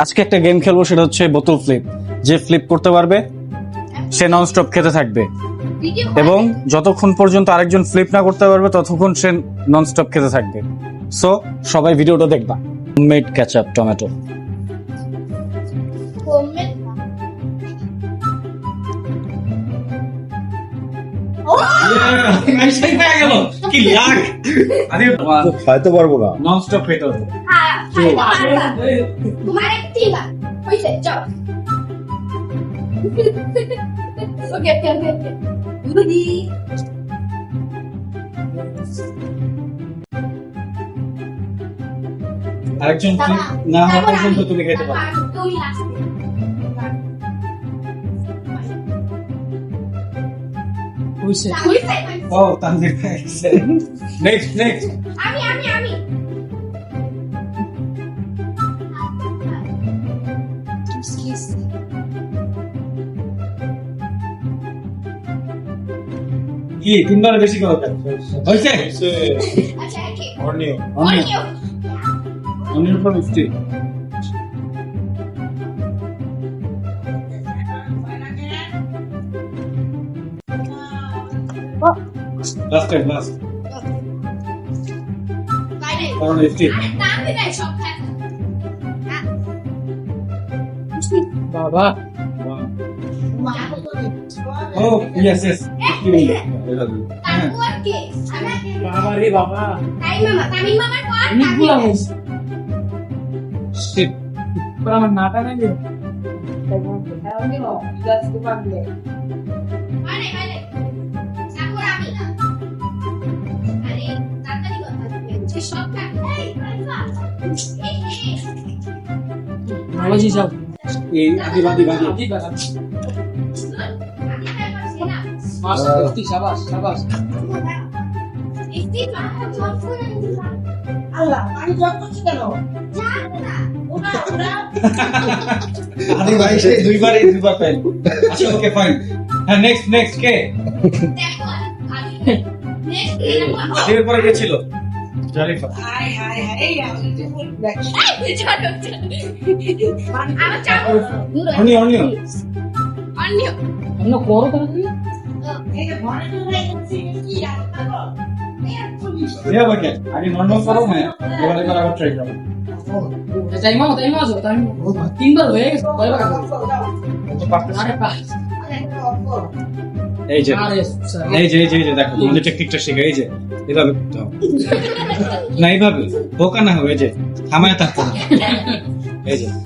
আজকে একটা গেম খেলবো, সেটা হচ্ছে বোতল ফ্লিপ। যে ফ্লিপ করতে পারবে সে নন স্টপ খেতে থাকবে, এবং যতক্ষণ পর্যন্ত আরেকজন ফ্লিপ না করতে পারবে ততক্ষণ সে নন স্টপ খেতে থাকবে। সো সবাই ভিডিওটা দেখবা। Homemade ketchup tomato. খাইতে পারবো না। নন স্টপ খেতে হবে। তোমার একটিই বা হইছে চল ওকে ওকে ওকে বুঝি আরেকজন ফ্লিপ না হওয়া পর্যন্ত তুমি খেতে পারবে। তুমি আসবে হইছে হইছে ও তানভীর নেক্সট নেক্সট। আমি আমি আমি কি তিনবারে বেশি করে হয়েছে? আচ্ছা কি অনিয়ন। অনিও onion for 50। Last time last বাইরে কারণ 50। দাম দিলে সব খায় বাবা ও ইয়েস ইয়েস। তারপর কে আমাকে বাবা রে বাবা তামিম মামার পর অনেকগুলো তামিম হয়েছে শিট পর আমার নাটা নাই রে আরে আরে তারপর আমি আরে তাড়াতাড়ি কথা বলছি সব খায় ভালো জি যাও এই আদি বাদি বাদি। মাশাআল্লাহ শাবাশ শাবাশ আল্লাহ আমি জব করছি কেন আদি ভাই সে দুইবার ফেল। আচ্ছা ওকে ফাইন। হ্যাঁ নেক্সট নেক্সট কে? আদির পরে কে ছিল? জারিফা। Onion onion. অন্য করো তাহলে দেয়া বাকে আগে নরমাল করো না, এবারে আবার ট্রাই করো। টাইম আছো তিনবার হয়ে গেছে কয়বার তো পারতেছ? আরে পাঁচ এই যে আরে এই যে দেখো তোমাদের টেকনিকটা শেখা। এই যে এভাবে করতে হবে না, এইভাবে বোকা না হবে। এই যে থামায় থাকতে হবে। এই যে